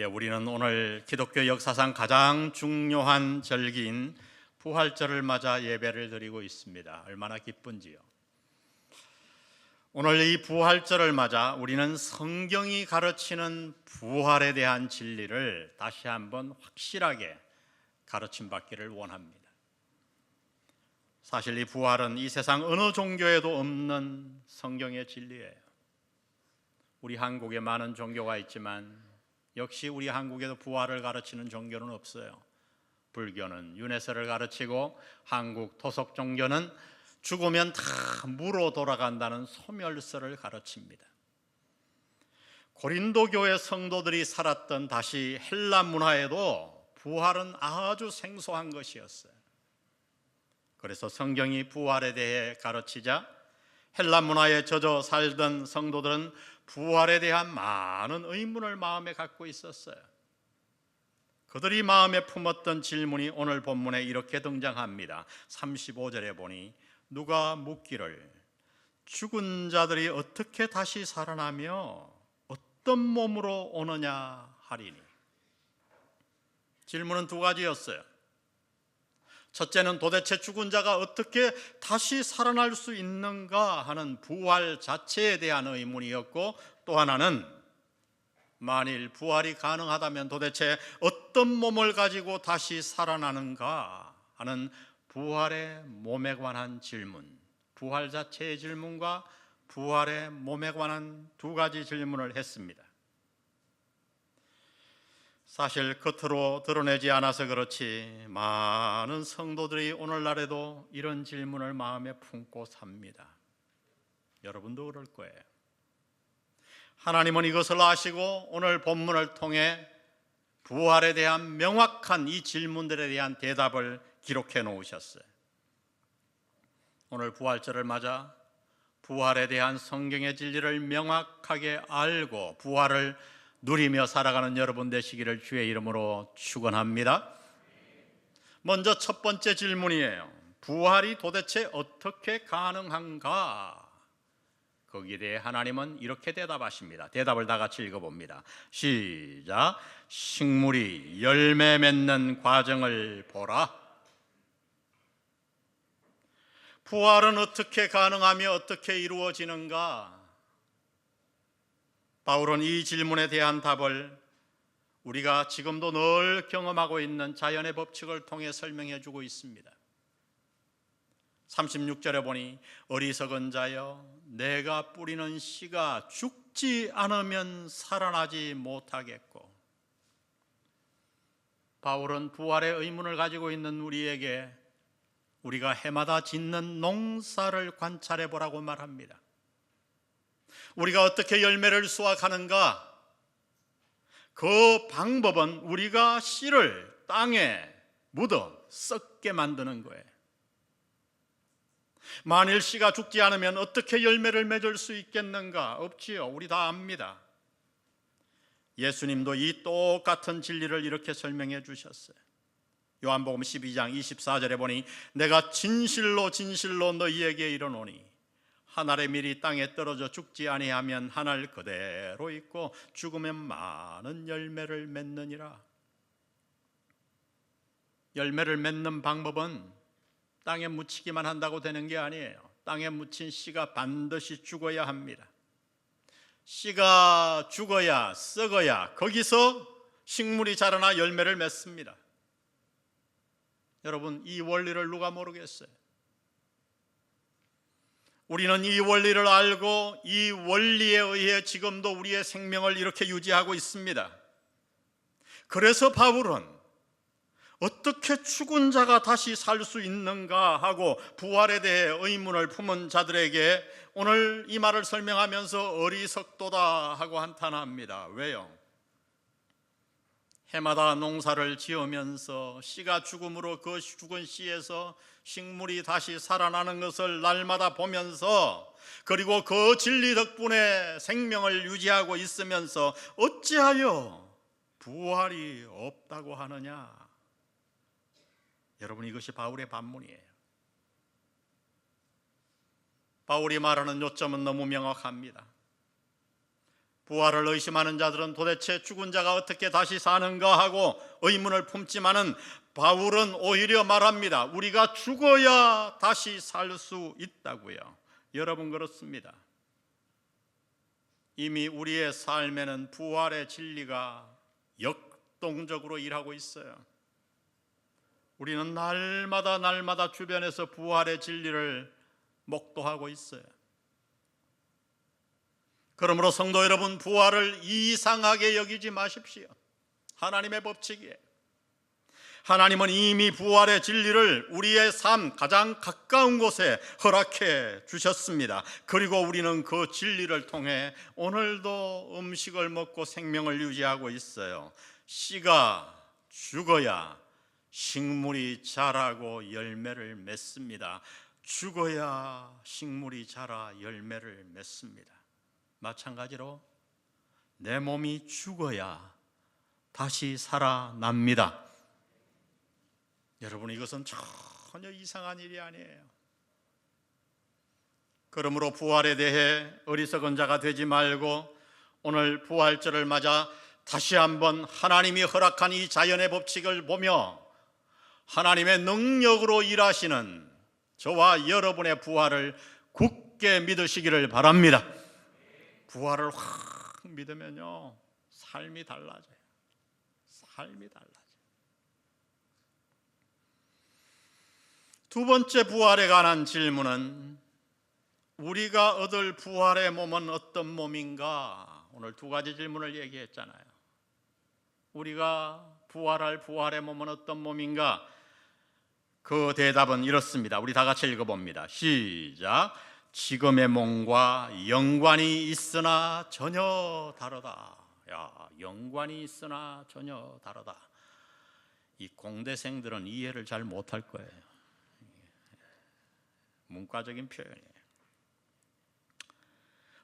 우리는 오늘 기독교 역사상 가장 중요한 절기인 부활절을 맞아 예배를 드리고 있습니다. 얼마나 기쁜지요. 오늘 이 부활절을 맞아 우리는 성경이 가르치는 부활에 대한 진리를 다시 한번 확실하게 가르침 받기를 원합니다. 사실 이 부활은 이 세상 어느 종교에도 없는 성경의 진리예요. 우리 한국에 많은 종교가 있지만 역시 우리 한국에도 부활을 가르치는 종교는 없어요. 불교는 윤회설을 가르치고 한국 토속 종교는 죽으면 다 무로 돌아간다는 소멸설을 가르칩니다. 고린도 교회 성도들이 살았던 다시 헬라 문화에도 부활은 아주 생소한 것이었어요. 그래서 성경이 부활에 대해 가르치자 헬라 문화에 젖어 살던 성도들은 부활에 대한 많은 의문을 마음에 갖고 있었어요. 그들이 마음에 품었던 질문이 오늘 본문에 이렇게 등장합니다. 35절에 보니 누가 묻기를 죽은 자들이 어떻게 다시 살아나며 어떤 몸으로 오느냐 하리니. 질문은 두 가지였어요. 첫째는 도대체 죽은 자가 어떻게 다시 살아날 수 있는가 하는 부활 자체에 대한 의문이었고, 또 하나는 만일 부활이 가능하다면 도대체 어떤 몸을 가지고 다시 살아나는가 하는 부활의 몸에 관한 질문, 부활 자체의 질문과 부활의 몸에 관한 두 가지 질문을 했습니다. 사실 겉으로 드러내지 않아서 그렇지 많은 성도들이 오늘날에도 이런 질문을 마음에 품고 삽니다. 여러분도 그럴 거예요. 하나님은 이것을 아시고 오늘 본문을 통해 부활에 대한 명확한 이 질문들에 대한 대답을 기록해 놓으셨어요. 오늘 부활절을 맞아 부활에 대한 성경의 진리를 명확하게 알고 부활을 누리며 살아가는 여러분 되시기를 주의 이름으로 축원합니다. 먼저 첫 번째 질문이에요. 부활이 도대체 어떻게 가능한가? 거기에 대해 하나님은 이렇게 대답하십니다. 대답을 다 같이 읽어봅니다. 시작. 식물이 열매 맺는 과정을 보라. 부활은 어떻게 가능하며 어떻게 이루어지는가? 바울은 이 질문에 대한 답을 우리가 지금도 늘 경험하고 있는 자연의 법칙을 통해 설명해 주고 있습니다. 36절에 보니 어리석은 자여 내가 뿌리는 씨가 죽지 않으면 살아나지 못하겠고. 바울은 부활의 의문을 가지고 있는 우리에게 우리가 해마다 짓는 농사를 관찰해 보라고 말합니다. 우리가 어떻게 열매를 수확하는가? 그 방법은 우리가 씨를 땅에 묻어 썩게 만드는 거예요. 만일 씨가 죽지 않으면 어떻게 열매를 맺을 수 있겠는가? 없지요. 우리 다 압니다. 예수님도 이 똑같은 진리를 이렇게 설명해 주셨어요. 요한복음 12장 24절에 보니 내가 진실로 진실로 너희에게 이르노니 한 알의 밀이 땅에 떨어져 죽지 아니하면 한 알 그대로 있고 죽으면 많은 열매를 맺느니라. 열매를 맺는 방법은 땅에 묻히기만 한다고 되는 게 아니에요. 땅에 묻힌 씨가 반드시 죽어야 합니다. 씨가 죽어야 썩어야 거기서 식물이 자라나 열매를 맺습니다. 여러분, 이 원리를 누가 모르겠어요? 우리는 이 원리를 알고 이 원리에 의해 지금도 우리의 생명을 이렇게 유지하고 있습니다. 그래서 바울은 어떻게 죽은 자가 다시 살 수 있는가 하고 부활에 대해 의문을 품은 자들에게 오늘 이 말을 설명하면서 어리석도다 하고 한탄합니다. 왜요? 해마다 농사를 지으면서 씨가 죽음으로 그 죽은 씨에서 식물이 다시 살아나는 것을 날마다 보면서 그리고 그 진리 덕분에 생명을 유지하고 있으면서 어찌하여 부활이 없다고 하느냐? 여러분, 이것이 바울의 반문이에요. 바울이 말하는 요점은 너무 명확합니다. 부활을 의심하는 자들은 도대체 죽은 자가 어떻게 다시 사는가 하고 의문을 품지만은 바울은 오히려 말합니다. 우리가 죽어야 다시 살 수 있다고요. 여러분, 그렇습니다. 이미 우리의 삶에는 부활의 진리가 역동적으로 일하고 있어요. 우리는 날마다 주변에서 부활의 진리를 목도하고 있어요. 그러므로 성도 여러분, 부활을 이상하게 여기지 마십시오. 하나님의 법칙이에요. 하나님은 이미 부활의 진리를 우리의 삶 가장 가까운 곳에 허락해 주셨습니다. 그리고 우리는 그 진리를 통해 오늘도 음식을 먹고 생명을 유지하고 있어요. 씨가 죽어야 식물이 자라고 열매를 맺습니다. 죽어야 식물이 자라 열매를 맺습니다. 마찬가지로 내 몸이 죽어야 다시 살아납니다. 여러분, 이것은 전혀 이상한 일이 아니에요. 그러므로 부활에 대해 어리석은 자가 되지 말고 오늘 부활절을 맞아 다시 한번 하나님이 허락한 이 자연의 법칙을 보며 하나님의 능력으로 일하시는 저와 여러분의 부활을 굳게 믿으시기를 바랍니다. 부활을 확 믿으면요, 삶이 달라져요. 삶이 달라져요. 두 번째 부활에 관한 질문은 우리가 얻을 부활의 몸은 어떤 몸인가? 오늘 두 가지 질문을 얘기했잖아요. 우리가 부활할 부활의 몸은 어떤 몸인가? 그 대답은 이렇습니다. 우리 다 같이 읽어봅니다. 시작. 지금의 몸과 연관이 있으나 전혀 다르다. 연관이 있으나 전혀 다르다. 이 공대생들은 이해를 잘 못할 거예요. 문과적인 표현이에요.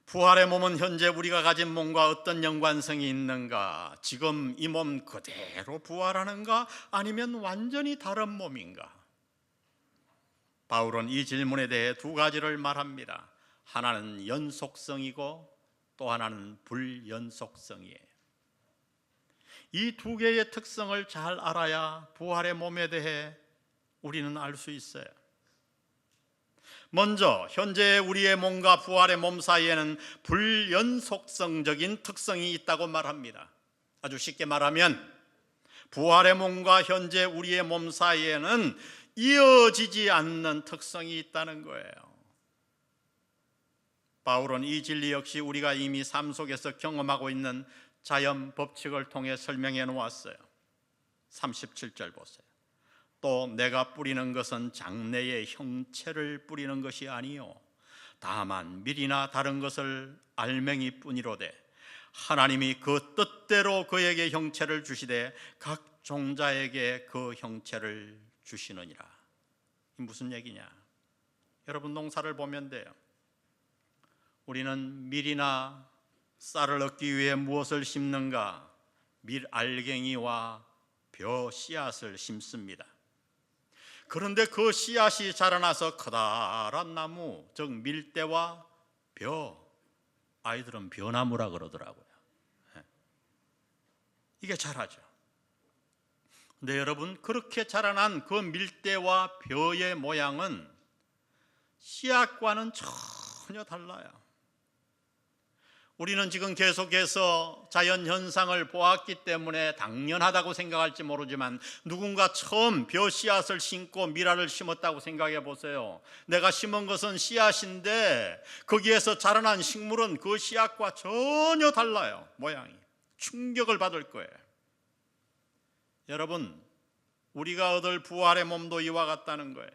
부활의 몸은 현재 우리가 가진 몸과 어떤 연관성이 있는가? 지금 이 몸 그대로 부활하는가? 아니면 완전히 다른 몸인가? 바울은 이 질문에 대해 두 가지를 말합니다. 하나는 연속성이고 또 하나는 불연속성이에요. 이 두 개의 특성을 잘 알아야 부활의 몸에 대해 우리는 알 수 있어요. 먼저 현재 우리의 몸과 부활의 몸 사이에는 불연속성적인 특성이 있다고 말합니다. 아주 쉽게 말하면 부활의 몸과 현재 우리의 몸 사이에는 이어지지 않는 특성이 있다는 거예요. 바울은 이 진리 역시 우리가 이미 삶 속에서 경험하고 있는 자연 법칙을 통해 설명해 놓았어요. 37절 보세요. 또 내가 뿌리는 것은 장래의 형체를 뿌리는 것이 아니요 다만 밀이나 다른 것을 알맹이 뿐이로되 하나님이 그 뜻대로 그에게 형체를 주시되 각 종자에게 그 형체를 주시느니라. 무슨 얘기냐? 여러분, 농사를 보면 돼요. 우리는 밀이나 쌀을 얻기 위해 무엇을 심는가? 밀 알갱이와 벼 씨앗을 심습니다. 그런데 그 씨앗이 자라나서 커다란 나무, 즉 밀대와 벼, 아이들은 벼나무라 그러더라고요. 이게 자라죠. 근데 여러분, 그렇게 자라난 그 밀대와 벼의 모양은 씨앗과는 전혀 달라요. 우리는 지금 계속해서 자연현상을 보았기 때문에 당연하다고 생각할지 모르지만 누군가 처음 벼 씨앗을 심고 밀알을 심었다고 생각해 보세요. 내가 심은 것은 씨앗인데 거기에서 자라난 식물은 그 씨앗과 전혀 달라요. 모양이. 충격을 받을 거예요. 여러분, 우리가 얻을 부활의 몸도 이와 같다는 거예요.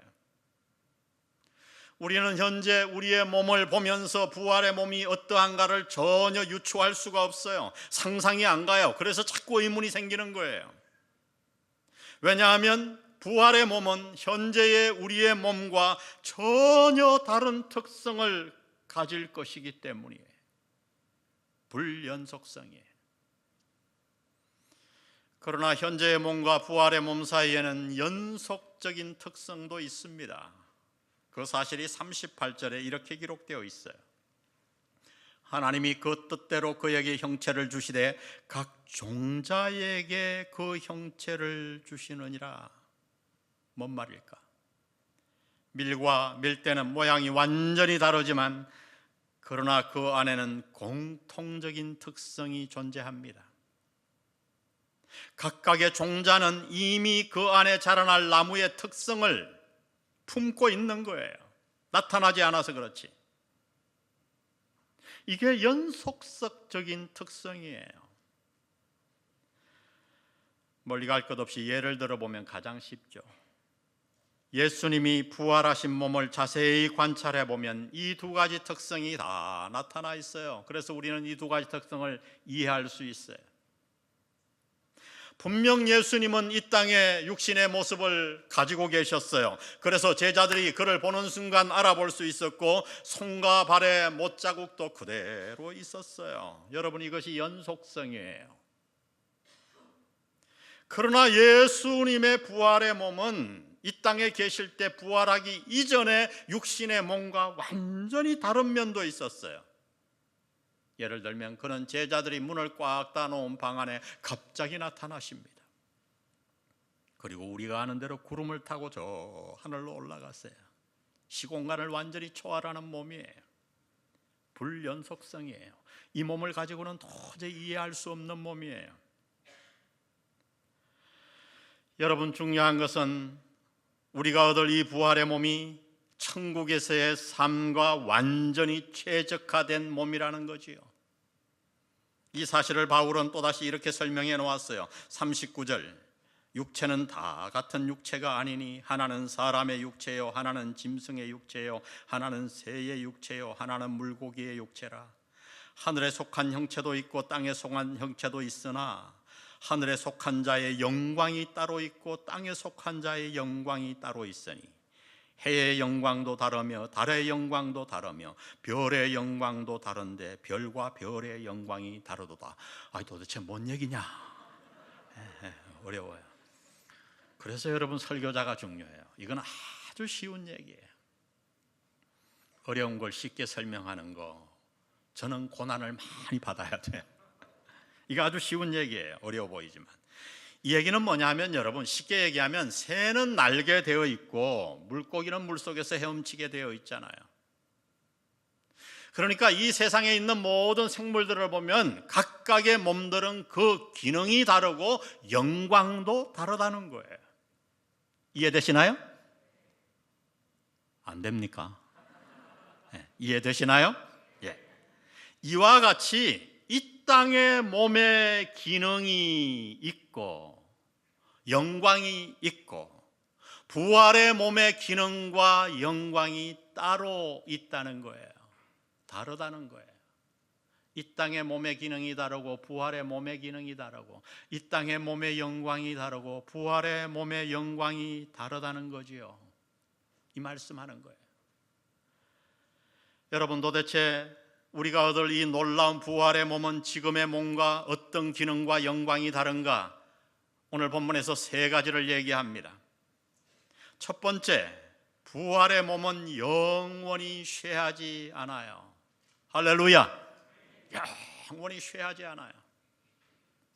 우리는 현재 우리의 몸을 보면서 부활의 몸이 어떠한가를 전혀 유추할 수가 없어요. 상상이 안 가요. 그래서 자꾸 의문이 생기는 거예요. 왜냐하면 부활의 몸은 현재의 우리의 몸과 전혀 다른 특성을 가질 것이기 때문이에요. 불연속성이에요. 그러나 현재의 몸과 부활의 몸 사이에는 연속적인 특성도 있습니다. 그 사실이 38절에 이렇게 기록되어 있어요. 하나님이 그 뜻대로 그에게 형체를 주시되 각 종자에게 그 형체를 주시느니라. 뭔 말일까? 밀과 밀대는 모양이 완전히 다르지만 그러나 그 안에는 공통적인 특성이 존재합니다. 각각의 종자는 이미 그 안에 자라날 나무의 특성을 품고 있는 거예요. 나타나지 않아서 그렇지. 이게 연속성적인 특성이에요. 멀리 갈 것 없이 예를 들어보면 가장 쉽죠. 예수님이 부활하신 몸을 자세히 관찰해 보면 이 두 가지 특성이 다 나타나 있어요. 그래서 우리는 이 두 가지 특성을 이해할 수 있어요. 분명 예수님은 이 땅에 육신의 모습을 가지고 계셨어요. 그래서 제자들이 그를 보는 순간 알아볼 수 있었고 손과 발의 못자국도 그대로 있었어요. 여러분, 이것이 연속성이에요. 그러나 예수님의 부활의 몸은 이 땅에 계실 때 부활하기 이전에 육신의 몸과 완전히 다른 면도 있었어요. 예를 들면 그는 제자들이 문을 꽉 닫아놓은 방 안에 갑자기 나타나십니다. 그리고 우리가 아는 대로 구름을 타고 저 하늘로 올라갔어요. 시공간을 완전히 초월하는 몸이에요. 불연속성이에요. 이 몸을 가지고는 도저히 이해할 수 없는 몸이에요. 여러분, 중요한 것은 우리가 얻을 이 부활의 몸이 천국에서의 삶과 완전히 최적화된 몸이라는 거지요. 이 사실을 바울은 또다시 이렇게 설명해 놓았어요. 39절, 육체는 다 같은 육체가 아니니 하나는 사람의 육체요, 하나는 짐승의 육체요, 하나는 새의 육체요, 하나는 물고기의 육체라. 하늘에 속한 형체도 있고 땅에 속한 형체도 있으나 하늘에 속한 자의 영광이 따로 있고 땅에 속한 자의 영광이 따로 있으니 해의 영광도 다르며 달의 영광도 다르며 별의 영광도 다른데 별과 별의 영광이 다르도다. 도대체 뭔 얘기냐? 어려워요. 그래서 여러분, 설교자가 중요해요. 이건 아주 쉬운 얘기예요. 어려운 걸 쉽게 설명하는 거, 저는 고난을 많이 받아야 돼요. 이거 아주 쉬운 얘기예요. 어려워 보이지만. 이 얘기는 뭐냐면, 여러분, 쉽게 얘기하면 새는 날게 되어 있고 물고기는 물속에서 헤엄치게 되어 있잖아요. 그러니까 이 세상에 있는 모든 생물들을 보면 각각의 몸들은 그 기능이 다르고 영광도 다르다는 거예요. 이해되시나요? 안 됩니까? 이해되시나요? 예. 이와 같이 이 땅의 몸의 기능이 있고 영광이 있고 부활의 몸의 기능과 영광이 따로 있다는 거예요. 다르다는 거예요. 이 땅의 몸의 기능이 다르고 부활의 몸의 기능이 다르고 이 땅의 몸의 영광이 다르고 부활의 몸의 영광이 다르다는 거지요. 이 말씀하는 거예요. 여러분, 도대체 우리가 얻을 이 놀라운 부활의 몸은 지금의 몸과 어떤 기능과 영광이 다른가? 오늘 본문에서 세 가지를 얘기합니다. 첫 번째, 부활의 몸은 영원히 쇠하지 않아요. 할렐루야! 영원히 쇠하지 않아요.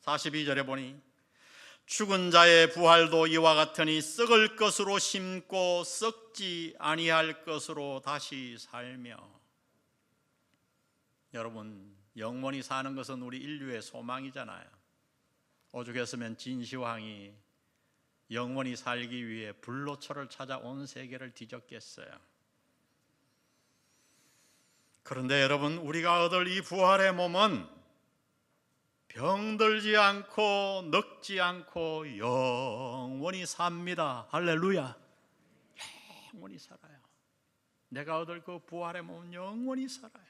42절에 보니 죽은 자의 부활도 이와 같으니 썩을 것으로 심고 썩지 아니할 것으로 다시 살며. 여러분, 영원히 사는 것은 우리 인류의 소망이잖아요. 오죽했으면 진시황이 영원히 살기 위해 불로초를 찾아 온 세계를 뒤졌겠어요. 그런데 여러분, 우리가 얻을 이 부활의 몸은 병들지 않고 늙지 않고 영원히 삽니다. 할렐루야! 영원히 살아요. 내가 얻을 그 부활의 몸은 영원히 살아요.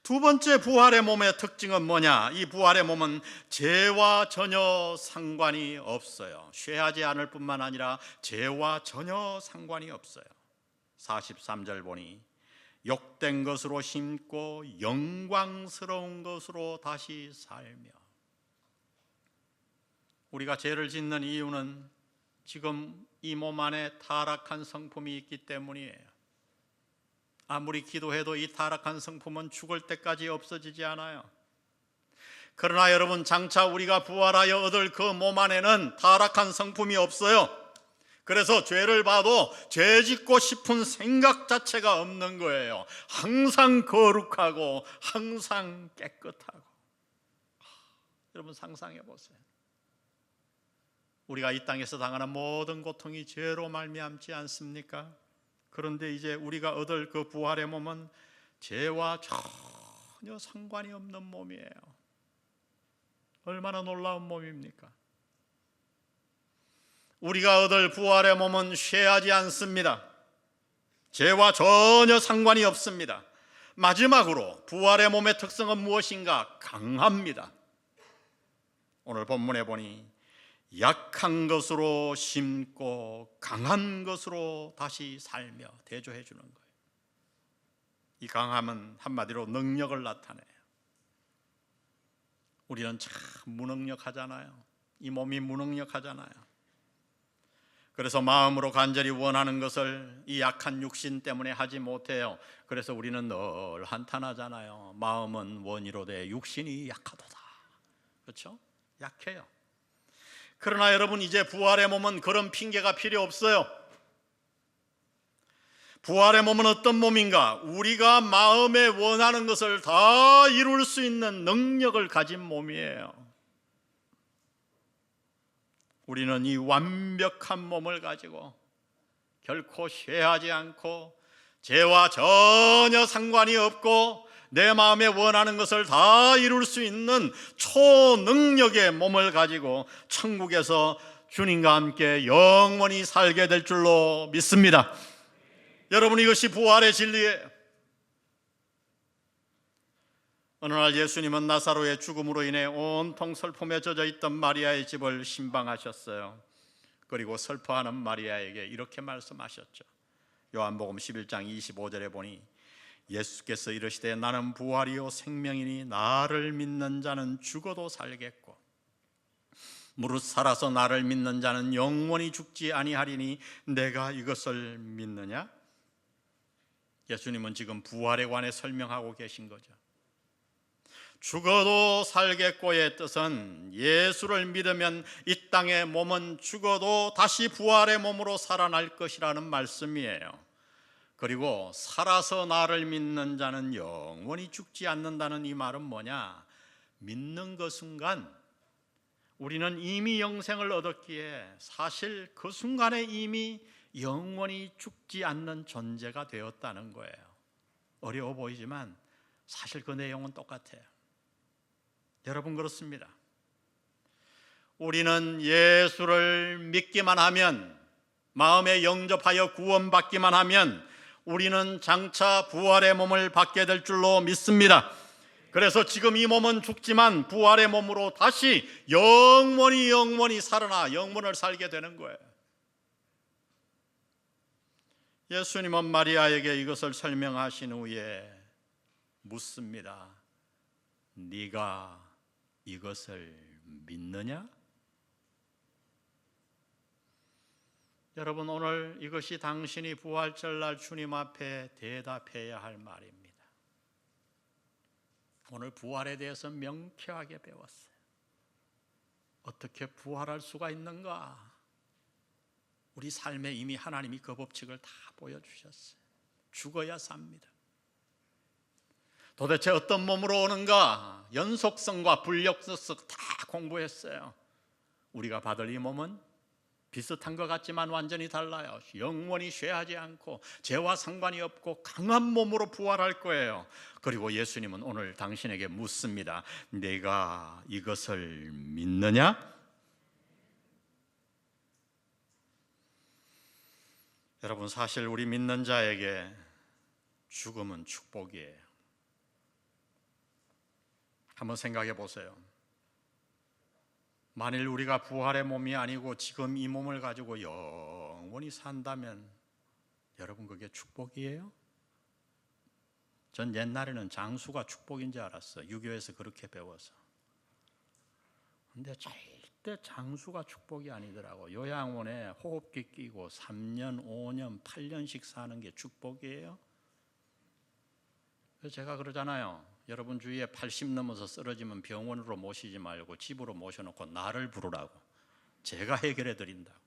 두 번째, 부활의 몸의 특징은 뭐냐? 이 부활의 몸은 죄와 전혀 상관이 없어요. 쇠하지 않을 뿐만 아니라 죄와 전혀 상관이 없어요. 43절 보니 욕된 것으로 심고 영광스러운 것으로 다시 살며. 우리가 죄를 짓는 이유는 지금 이 몸 안에 타락한 성품이 있기 때문이에요. 아무리 기도해도 이 타락한 성품은 죽을 때까지 없어지지 않아요. 그러나 여러분, 장차 우리가 부활하여 얻을 그 몸 안에는 타락한 성품이 없어요. 그래서 죄를 봐도 죄 짓고 싶은 생각 자체가 없는 거예요. 항상 거룩하고 항상 깨끗하고. 여러분, 상상해 보세요. 우리가 이 땅에서 당하는 모든 고통이 죄로 말미암지 않습니까? 그런데 이제 우리가 얻을 그 부활의 몸은 죄와 전혀 상관이 없는 몸이에요. 얼마나 놀라운 몸입니까? 우리가 얻을 부활의 몸은 쇠하지 않습니다. 죄와 전혀 상관이 없습니다. 마지막으로 부활의 몸의 특성은 무엇인가? 강합니다. 오늘 본문에 보니 약한 것으로 심고 강한 것으로 다시 살며 대조해 주는 거예요. 이 강함은 한마디로 능력을 나타내요. 우리는 참 무능력하잖아요. 이 몸이 무능력하잖아요. 그래서 마음으로 간절히 원하는 것을 이 약한 육신 때문에 하지 못해요. 그래서 우리는 늘 한탄하잖아요. 마음은 원이로되 육신이 약하도다. 그렇죠? 약해요. 그러나 여러분, 이제 부활의 몸은 그런 핑계가 필요 없어요. 부활의 몸은 어떤 몸인가? 우리가 마음에 원하는 것을 다 이룰 수 있는 능력을 가진 몸이에요. 우리는 이 완벽한 몸을 가지고 결코 쇠하지 않고 죄와 전혀 상관이 없고 내 마음에 원하는 것을 다 이룰 수 있는 초능력의 몸을 가지고 천국에서 주님과 함께 영원히 살게 될 줄로 믿습니다. 여러분, 이것이 부활의 진리예요. 어느 날 예수님은 나사로의 죽음으로 인해 온통 슬픔에 젖어 있던 마리아의 집을 신방하셨어요. 그리고 슬퍼하는 마리아에게 이렇게 말씀하셨죠. 요한복음 11장 25절에 보니 예수께서 이르시되 나는 부활이요 생명이니 나를 믿는 자는 죽어도 살겠고 무릇 살아서 나를 믿는 자는 영원히 죽지 아니하리니 내가 이것을 믿느냐? 예수님은 지금 부활에 관해 설명하고 계신 거죠. 죽어도 살겠고의 뜻은 예수를 믿으면 이 땅의 몸은 죽어도 다시 부활의 몸으로 살아날 것이라는 말씀이에요. 그리고 살아서 나를 믿는 자는 영원히 죽지 않는다는 이 말은 뭐냐? 믿는 그 순간 우리는 이미 영생을 얻었기에 사실 그 순간에 이미 영원히 죽지 않는 존재가 되었다는 거예요. 어려워 보이지만 사실 그 내용은 똑같아요. 여러분, 그렇습니다. 우리는 예수를 믿기만 하면, 마음에 영접하여 구원받기만 하면 우리는 장차 부활의 몸을 받게 될 줄로 믿습니다. 그래서 지금 이 몸은 죽지만 부활의 몸으로 다시 영원히 살아나 영원을 살게 되는 거예요. 예수님은 마리아에게 이것을 설명하신 후에 묻습니다. 네가 이것을 믿느냐? 여러분, 오늘 이것이 당신이 부활절날 주님 앞에 대답해야 할 말입니다. 오늘 부활에 대해서 명쾌하게 배웠어요. 어떻게 부활할 수가 있는가? 우리 삶에 이미 하나님이 그 법칙을 다 보여주셨어요. 죽어야 삽니다. 도대체 어떤 몸으로 오는가? 연속성과 불역성 다 공부했어요. 우리가 받을 이 몸은 비슷한 것 같지만 완전히 달라요. 영원히 쇠하지 않고 죄와 상관이 없고 강한 몸으로 부활할 거예요. 그리고 예수님은 오늘 당신에게 묻습니다. 내가 이것을 믿느냐? 여러분, 사실 우리 믿는 자에게 죽음은 축복이에요. 한번 생각해 보세요. 만일 우리가 부활의 몸이 아니고 지금 이 몸을 가지고 영원히 산다면 여러분, 그게 축복이에요? 전 옛날에는 장수가 축복인 줄 알았어요. 유교에서 그렇게 배워서. 근데 절대 장수가 축복이 아니더라고. 요양원에 호흡기 끼고 3년, 5년, 8년씩 사는 게 축복이에요? 그래서 제가 그러잖아요. 여러분 주위에 80 넘어서 쓰러지면 병원으로 모시지 말고 집으로 모셔놓고 나를 부르라고. 제가 해결해 드린다고.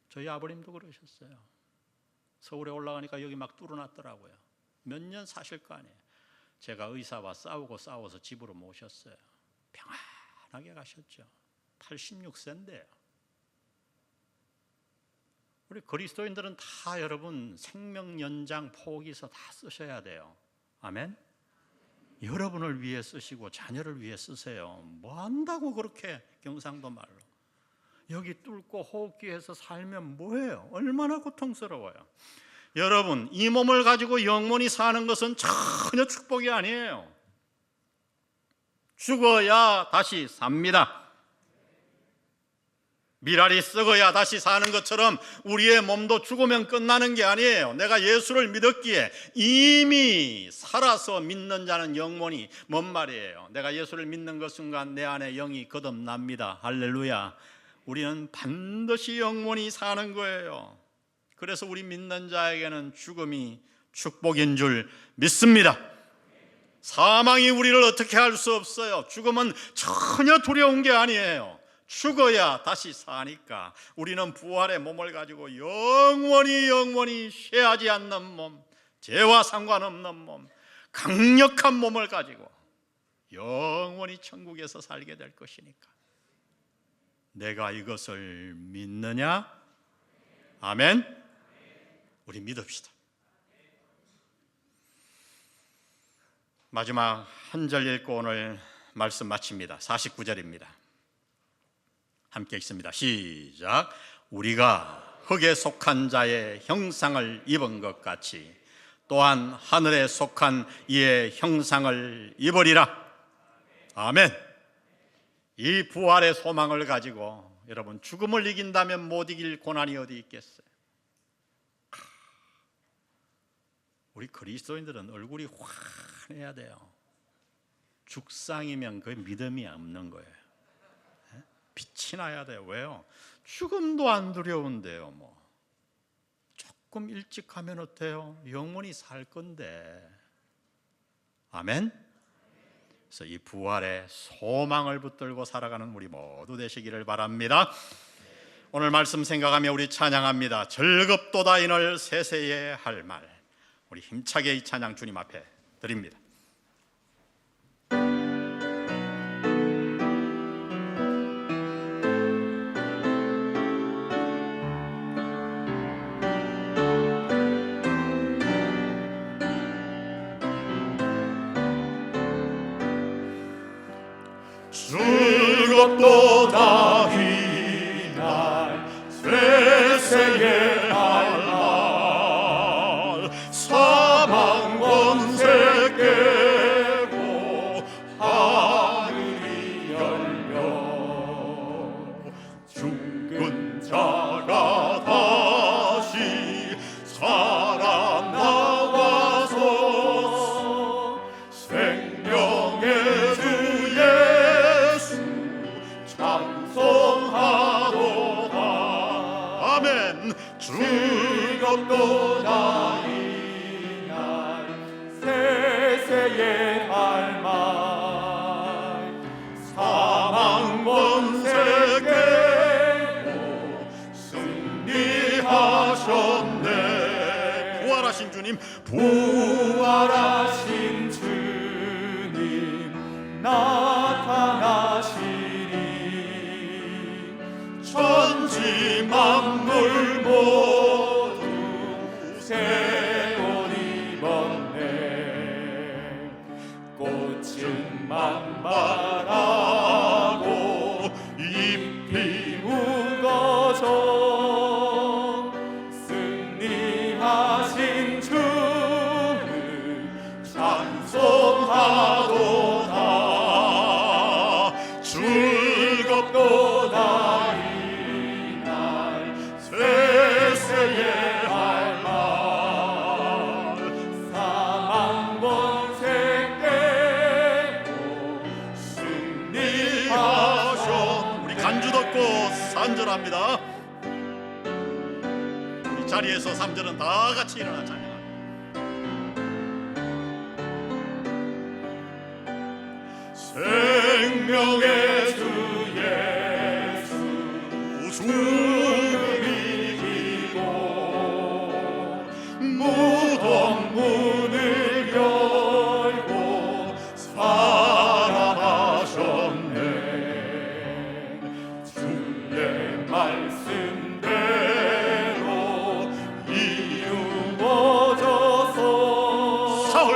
저희 아버님도 그러셨어요. 서울에 올라가니까 여기 막 뚫어놨더라고요. 몇 년 사실 거 아니에요. 제가 의사와 싸워서 집으로 모셨어요. 평안하게 가셨죠. 86세인데요. 우리 그리스도인들은 다 여러분 생명 연장 포기서 다 쓰셔야 돼요. 아멘. 여러분을 위해 쓰시고 자녀를 위해 쓰세요. 뭐 한다고 그렇게 경상도 말로 여기 뚫고 호흡기에서 살면 뭐예요? 얼마나 고통스러워요. 여러분, 이 몸을 가지고 영원히 사는 것은 전혀 축복이 아니에요. 죽어야 다시 삽니다. 미랄이 썩어야 다시 사는 것처럼 우리의 몸도 죽으면 끝나는 게 아니에요. 내가 예수를 믿었기에 이미 살아서 믿는 자는 영원히 뭔 말이에요. 내가 예수를 믿는 그 순간 내 안에 영이 거듭납니다. 할렐루야. 우리는 반드시 영원히 사는 거예요. 그래서 우리 믿는 자에게는 죽음이 축복인 줄 믿습니다. 사망이 우리를 어떻게 할 수 없어요. 죽음은 전혀 두려운 게 아니에요. 죽어야 다시 사니까 우리는 부활의 몸을 가지고 영원히 쇠하지 않는 몸, 죄와 상관없는 몸, 강력한 몸을 가지고 영원히 천국에서 살게 될 것이니까 내가 이것을 믿느냐? 아멘. 우리 믿읍시다. 마지막 한 절 읽고 오늘 말씀 마칩니다. 49절입니다. 함께 읽습니다. 시작. 우리가 흙에 속한 자의 형상을 입은 것 같이 또한 하늘에 속한 이의 형상을 입으리라. 아멘. 이 부활의 소망을 가지고 여러분 죽음을 이긴다면 못 이길 고난이 어디 있겠어요? 우리 그리스도인들은 얼굴이 환해야 돼요. 죽상이면 그 믿음이 없는 거예요. 빛이 나야 돼요. 왜요? 죽음도 안 두려운데요. 뭐 조금 일찍 하면 어때요? 영원히 살 건데. 아멘. 그래서 이 부활의 소망을 붙들고 살아가는 우리 모두 되시기를 바랍니다. 오늘 말씀 생각하며 우리 찬양합니다. 즐겁도다 이늘 세세의 할 말. 우리 힘차게 이 찬양 주님 앞에 드립니다. 즐겁도다 이날 세세의 할 말 사망 권세 깨고 하늘이 열려 죽은 자가 다시 살아나와서 생명의 주 찬송하도다. 아멘. 즐겁도다 이날 세세의 할 말 사망 권세 깨고 승리하셨네. 부활하신 주님, 부활하신 주님 나타나시리. 천지 만물 모두 새 옷 입었네. 꽃은 만발하고 잎이 우거져 승리하신 주를 찬송하도다. 즐겁도다 세세의 할 말 사망 권세 깨고 승리하셨네. 우리 간주 듣고 3절합니다. 우리 자리에서 3절은 다 같이 일어나 찬양합니다. 생명의 주 예수 죽음이 이기고 무덤 문을 열고 살아나셨네. 주의 말씀대로 이루어져서 사흘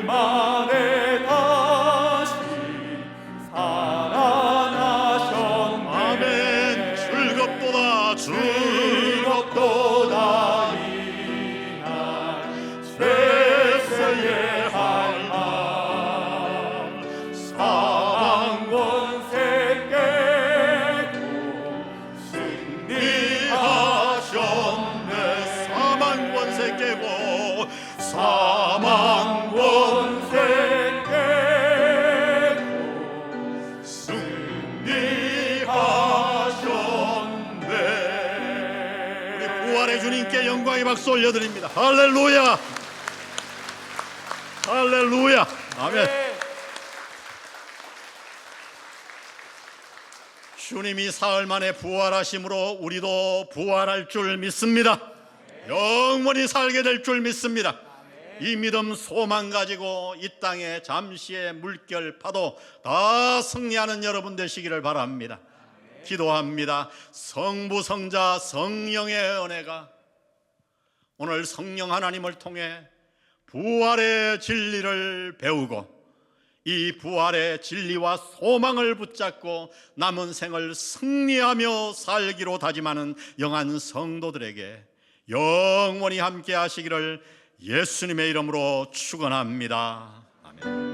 만에 다시 살아나셨네. 아멘. 즐겁도다 이날 죄세의 할망 사망 권세 깨고 승리하셨네. 사망 권세 깨고 사망 권세 깨고 승리하셨네. 우리 부활의 주님께 영광의 박수 올려드립니다. 할렐루야, 할렐루야, 아멘. 주님이 사흘 만에 부활하심으로 우리도 부활할 줄 믿습니다. 영원히 살게 될 줄 믿습니다. 이 믿음 소망 가지고 이 땅에 잠시의 물결 파도 다 승리하는 여러분 되시기를 바랍니다. 기도합니다. 성부 성자 성령의 은혜가 오늘 성령 하나님을 통해 부활의 진리를 배우고 이 부활의 진리와 소망을 붙잡고 남은 생을 승리하며 살기로 다짐하는 영한 성도들에게 영원히 함께 하시기를 예수님의 이름으로 축원합니다. 아멘.